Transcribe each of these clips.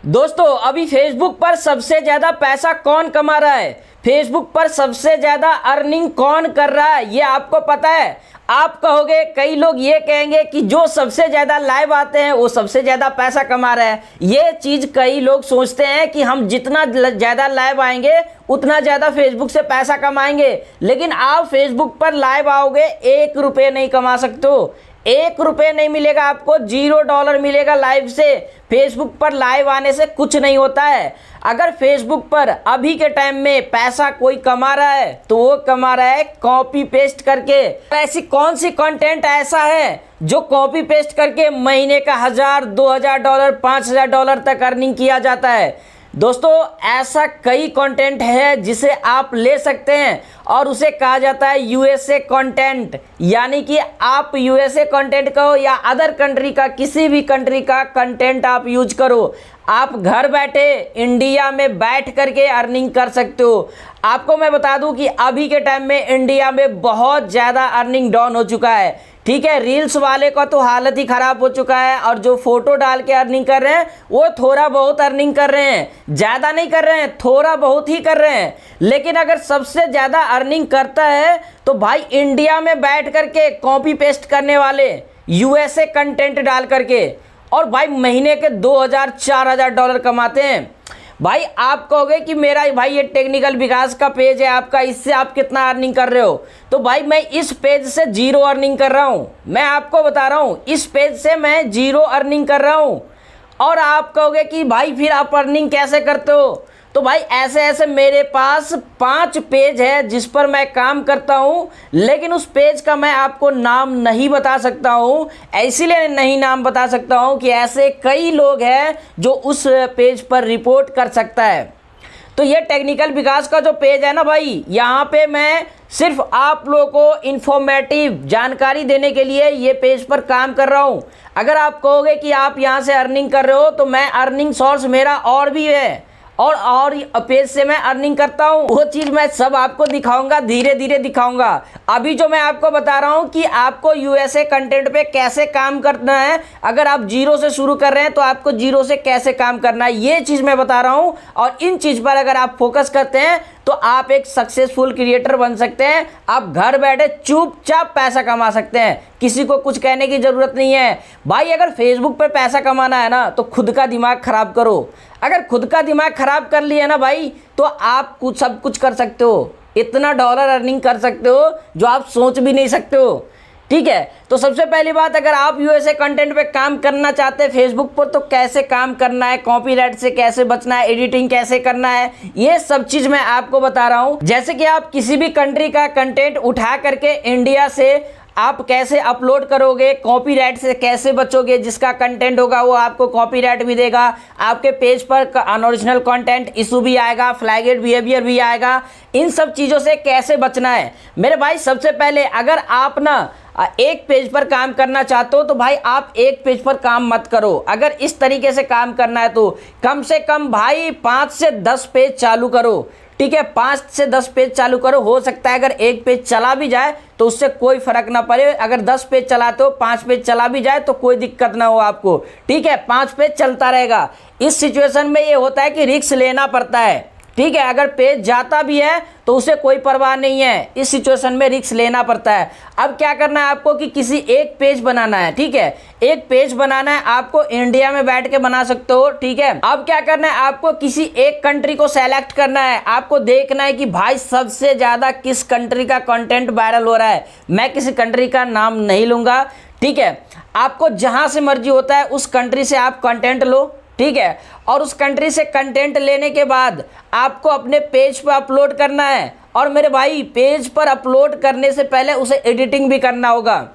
दोस्तों अभी फेसबुक पर सबसे ज़्यादा पैसा कौन कमा रहा है, फेसबुक पर सबसे ज़्यादा अर्निंग कौन कर रहा है, ये आपको पता है? आप कहोगे, कई लोग ये कहेंगे कि जो सबसे ज़्यादा लाइव आते हैं वो सबसे ज़्यादा पैसा कमा रहे हैं। ये चीज़ कई लोग सोचते हैं कि हम जितना ज़्यादा लाइव आएंगे उतना ज़्यादा फेसबुक से पैसा कमाएंगे, लेकिन आप फेसबुक पर लाइव आओगे 1 रुपये नहीं कमा सकते हो। 1 रुपये नहीं मिलेगा आपको, $0 मिलेगा लाइव से। फेसबुक पर लाइव आने से कुछ नहीं होता है। अगर फेसबुक पर अभी के टाइम में पैसा कोई कमा रहा है तो वो कमा रहा है कॉपी पेस्ट करके। ऐसी कौन सी कंटेंट ऐसा है जो कॉपी पेस्ट करके महीने का $1000, $2000, $5000 तक अर्निंग किया जाता है? दोस्तों ऐसा कई कंटेंट है जिसे आप ले सकते हैं और उसे कहा जाता है यूएसए कंटेंट। यानी कि आप यूएसए कंटेंट कहो या अदर कंट्री का, किसी भी कंट्री का कंटेंट आप यूज करो, आप घर बैठे इंडिया में बैठ करके अर्निंग कर सकते हो। आपको मैं बता दूं कि अभी के टाइम में इंडिया में बहुत ज़्यादा अर्निंग डाउन हो चुका है। ठीक है, रील्स वाले का तो हालत ही ख़राब हो चुका है और जो फोटो डाल के अर्निंग कर रहे हैं वो थोड़ा बहुत अर्निंग कर रहे हैं, ज़्यादा नहीं कर रहे हैं, थोड़ा बहुत ही कर रहे हैं। लेकिन अगर सबसे ज़्यादा अर्निंग करता है तो भाई इंडिया में बैठ करके कॉपी पेस्ट करने वाले, यूएसए कंटेंट डाल करके, और भाई महीने के $2000, $4000 कमाते हैं। भाई आप कहोगे कि मेरा भाई ये टेक्निकल विकास का पेज है आपका, इससे आप कितना अर्निंग कर रहे हो? तो भाई मैं इस पेज से 0 अर्निंग कर रहा हूँ। मैं आपको बता रहा हूँ, इस पेज से मैं 0 अर्निंग कर रहा हूँ। और आप कहोगे कि भाई फिर आप अर्निंग कैसे करते हो? तो भाई ऐसे ऐसे मेरे पास 5 पेज है जिस पर मैं काम करता हूँ, लेकिन उस पेज का मैं आपको नाम नहीं बता सकता हूँ। इसीलिए नहीं नाम बता सकता हूँ कि ऐसे कई लोग हैं जो उस पेज पर रिपोर्ट कर सकता है। तो ये टेक्निकल विकास का जो पेज है ना भाई, यहाँ पे मैं सिर्फ आप लोगों को इन्फॉर्मेटिव जानकारी देने के लिए ये पेज पर काम कर रहा हूँ। अगर आप कहोगे कि आप यहाँ से अर्निंग कर रहे हो तो मैं अर्निंग सोर्स मेरा और भी है, और पेज से मैं अर्निंग करता हूँ। वो चीज़ मैं सब आपको दिखाऊंगा, धीरे धीरे दिखाऊंगा। अभी जो मैं आपको बता रहा हूँ कि आपको यूएसए कंटेंट पे कैसे काम करना है, अगर आप 0 से शुरू कर रहे हैं तो आपको 0 से कैसे काम करना है, ये चीज़ मैं बता रहा हूँ। और इन चीज़ पर अगर आप फोकस करते हैं तो आप एक सक्सेसफुल क्रिएटर बन सकते हैं। आप घर बैठे चुपचाप पैसा कमा सकते हैं, किसी को कुछ कहने की ज़रूरत नहीं है। भाई अगर फेसबुक पर पैसा कमाना है ना तो खुद का दिमाग ख़राब करो। अगर खुद का दिमाग ख़राब कर लिया ना भाई तो आप सब कुछ कर सकते हो, इतना डॉलर अर्निंग कर सकते हो जो आप सोच भी नहीं सकते हो। ठीक है, तो सबसे पहली बात, अगर आप यूएसए कंटेंट पे काम करना चाहते हैं फेसबुक पर तो कैसे काम करना है, कॉपीराइट से कैसे बचना है, एडिटिंग कैसे करना है, ये सब चीज़ मैं आपको बता रहा हूँ। जैसे कि आप किसी भी कंट्री का कंटेंट उठा करके इंडिया से आप कैसे अपलोड करोगे, कॉपीराइट से कैसे बचोगे, जिसका कंटेंट होगा वो आपको कॉपीराइट भी देगा, आपके पेज पर अनओरिजिनल कंटेंट इशू भी आएगा, फ्लैगेड बिहेवियर भी आएगा। इन सब चीज़ों से कैसे बचना है मेरे भाई? सबसे पहले अगर आप ना एक पेज पर काम करना चाहते हो तो भाई आप एक पेज पर काम मत करो। अगर इस तरीके से काम करना है तो कम से कम भाई 5 से 10 पेज चालू करो। ठीक है, 5 से 10 पेज चालू करो। हो सकता है अगर एक पेज चला भी जाए तो उससे कोई फर्क ना पड़े। अगर 10 पेज चलाते हो, 5 पेज चला भी जाए तो कोई दिक्कत ना हो आपको। ठीक है, 5 पेज चलता रहेगा। इस सिचुएशन में ये होता है कि रिस्क लेना पड़ता है। ठीक है, अगर पेज जाता भी है तो उसे कोई परवाह नहीं है, इस सिचुएशन में रिस्क लेना पड़ता है। अब क्या करना है आपको कि किसी एक पेज बनाना है। ठीक है, एक पेज बनाना है आपको, इंडिया में बैठ के बना सकते हो। ठीक है, अब क्या करना है आपको, किसी एक कंट्री को सेलेक्ट करना है। आपको देखना है कि भाई सबसे ज़्यादा किस कंट्री का कंटेंट वायरल हो रहा है। मैं किसी कंट्री का नाम नहीं लूँगा। ठीक है, आपको जहाँ से मर्जी होता है उस कंट्री से आप कंटेंट लो। ठीक है, और उस कंट्री से कंटेंट लेने के बाद आपको अपने पेज पर अपलोड करना है। और मेरे भाई पेज पर अपलोड करने से पहले उसे एडिटिंग भी करना होगा।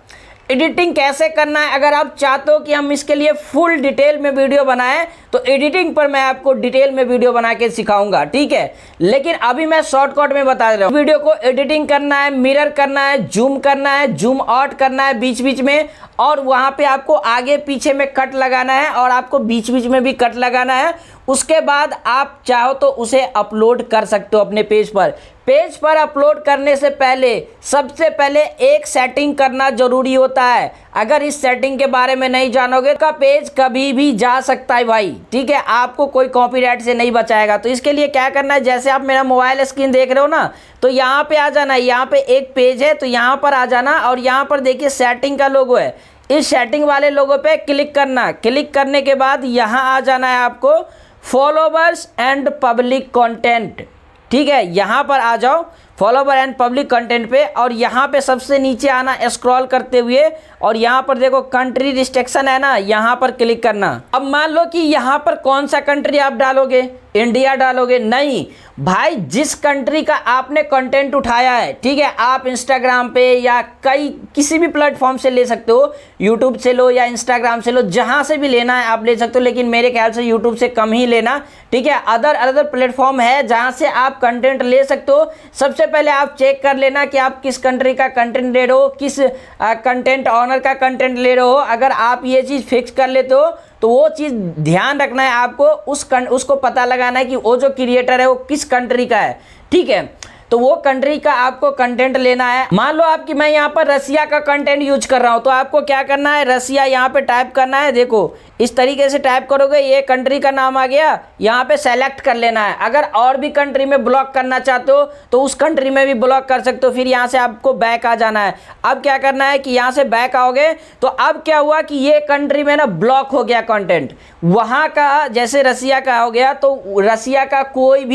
एडिटिंग कैसे करना है, अगर आप चाहते हो कि हम इसके लिए फुल डिटेल में वीडियो बनाएं तो एडिटिंग पर मैं आपको डिटेल में वीडियो बना के सिखाऊंगा। ठीक है, लेकिन अभी मैं शॉर्टकट में बता रहा हूँ। वीडियो को एडिटिंग करना है, मिरर करना है, जूम करना है, जूम आउट करना है बीच बीच में, और वहाँ पे आपको आगे पीछे में कट लगाना है और आपको बीच बीच में भी कट लगाना है। उसके बाद आप चाहो तो उसे अपलोड कर सकते हो अपने पेज पर। पेज पर अपलोड करने से पहले सबसे पहले एक सेटिंग करना जरूरी होता है। अगर इस सेटिंग के बारे में नहीं जानोगे तो पेज कभी भी जा सकता है भाई, ठीक है, आपको कोई कॉपीराइट से नहीं बचाएगा। तो इसके लिए क्या करना है, जैसे आप मेरा मोबाइल स्क्रीन देख रहे हो ना, तो यहाँ पे आ जाना है, यहाँ पे एक पेज है तो यहाँ पर आ जाना और यहाँ पर देखिए सेटिंग का लोगो है, इस सेटिंग वाले लोगो पे क्लिक करना। क्लिक करने के बाद यहाँ आ जाना है आपको फॉलोवर्स एंड पब्लिक कंटेंट, ठीक है, यहाँ पर आ जाओ फॉलोवर एंड पब्लिक कंटेंट पे और यहाँ पे सबसे नीचे आना स्क्रॉल करते हुए और यहाँ पर देखो कंट्री रिस्ट्रिक्शन है ना, यहाँ पर क्लिक करना। अब मान लो कि यहाँ पर कौन सा कंट्री आप डालोगे, इंडिया डालोगे? नहीं भाई, जिस कंट्री का आपने कंटेंट उठाया है, ठीक है, आप इंस्टाग्राम पे या किसी भी प्लेटफॉर्म से ले सकते हो, यूट्यूब से लो या इंस्टाग्राम से लो, जहाँ से भी लेना है आप ले सकते हो, लेकिन मेरे ख्याल से यूट्यूब से कम ही लेना, ठीक है। अदर प्लेटफॉर्म है जहाँ से आप कंटेंट ले सकते हो। सबसे पहले आप चेक कर लेना कि आप किस कंट्री का कंटेंट ले रहे हो, किस कंटेंट ऑनर का कंटेंट ले रहे हो। अगर आप ये चीज़ फिक्स कर लेते हो तो वो चीज़ ध्यान रखना है आपको, उसको पता लगाना है कि वो जो क्रिएटर है वो किस कंट्री का है, ठीक है। तो वो कंट्री का आपको कंटेंट लेना है। मान लो आपकी मैं यहाँ पर रसिया का कंटेंट यूज कर रहा हूँ, तो आपको क्या करना है, रसिया यहाँ पे टाइप करना है। देखो इस तरीके से टाइप करोगे, ये कंट्री का नाम आ गया, यहाँ पे सेलेक्ट कर लेना है। अगर और भी कंट्री में ब्लॉक करना चाहते हो तो उस कंट्री में भी ब्लॉक कर सकते हो। फिर यहाँ से आपको बैक आ जाना है। अब क्या करना है कि यहाँ से बैक आओगे तो अब क्या हुआ कि ये कंट्री में ना ब्लॉक हो गया कंटेंट, वहाँ का जैसे रसिया का हो गया तो रसिया का कोई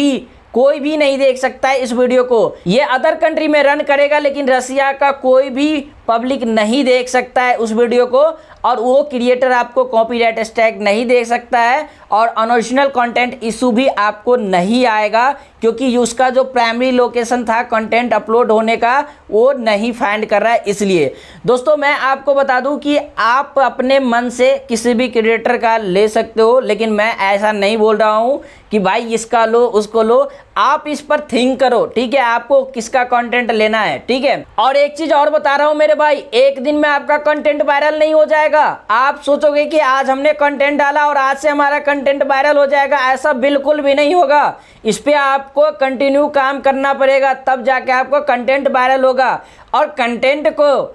भी नहीं देख सकता है इस वीडियो को। ये अदर कंट्री में रन करेगा लेकिन रसिया का कोई भी पब्लिक नहीं देख सकता है उस वीडियो को, और वो क्रिएटर आपको कॉपीराइट स्ट्राइक नहीं दे सकता है और ओरिजिनल कंटेंट इशू भी आपको नहीं आएगा, क्योंकि उसका जो प्राइमरी लोकेशन था कंटेंट अपलोड होने का वो नहीं फाइंड कर रहा है। इसलिए दोस्तों मैं आपको बता दूं कि आप अपने मन से किसी भी क्रिएटर का ले सकते हो, लेकिन मैं ऐसा नहीं बोल रहा हूं कि भाई इसका लो उसको लो। आप इस पर थिंक करो, ठीक है, आपको किसका कंटेंट लेना है, ठीक है। और एक चीज और बता रहा हूं मेरे भाई, एक दिन में आपका कंटेंट वायरल नहीं हो जाएगा। आप सोचोगे कि आज हमने कंटेंट डाला और आज से हमारा कंटेंट वायरल हो जाएगा, ऐसा बिल्कुल भी नहीं होगा। इस पे आपको कंटिन्यू काम करना पड़ेगा, तब जाके आपको कंटेंट वायरल होगा। और कंटेंट को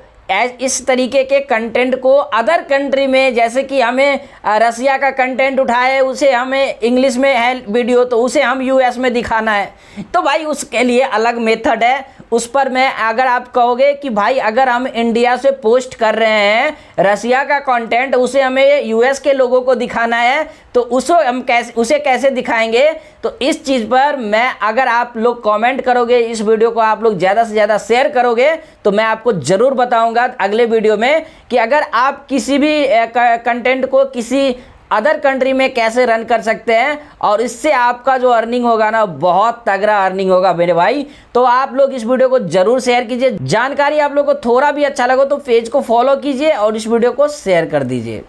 इस तरीके के कंटेंट को अदर कंट्री में, जैसे कि हमें रसिया का कंटेंट उठाए, उसे हमें इंग्लिश में है वीडियो तो उसे हम यूएस में दिखाना है, तो भाई उसके लिए अलग मेथड है। उस पर मैं, अगर आप कहोगे कि भाई अगर हम इंडिया से पोस्ट कर रहे हैं रसिया का कंटेंट, उसे हमें यूएस के लोगों को दिखाना है, तो उसे कैसे दिखाएंगे? तो इस चीज़ पर मैं, अगर आप लोग कमेंट करोगे, इस वीडियो को आप लोग ज़्यादा से ज़्यादा शेयर करोगे, तो मैं आपको ज़रूर बताऊंगा अगले वीडियो में कि अगर आप किसी भी कंटेंट को किसी अदर कंट्री में कैसे रन कर सकते हैं, और इससे आपका जो अर्निंग होगा ना, बहुत तगड़ा अर्निंग होगा मेरे भाई। तो आप लोग इस वीडियो को जरूर शेयर कीजिए। जानकारी आप लोग को थोड़ा भी अच्छा लगे तो पेज को फॉलो कीजिए और इस वीडियो को शेयर कर दीजिए।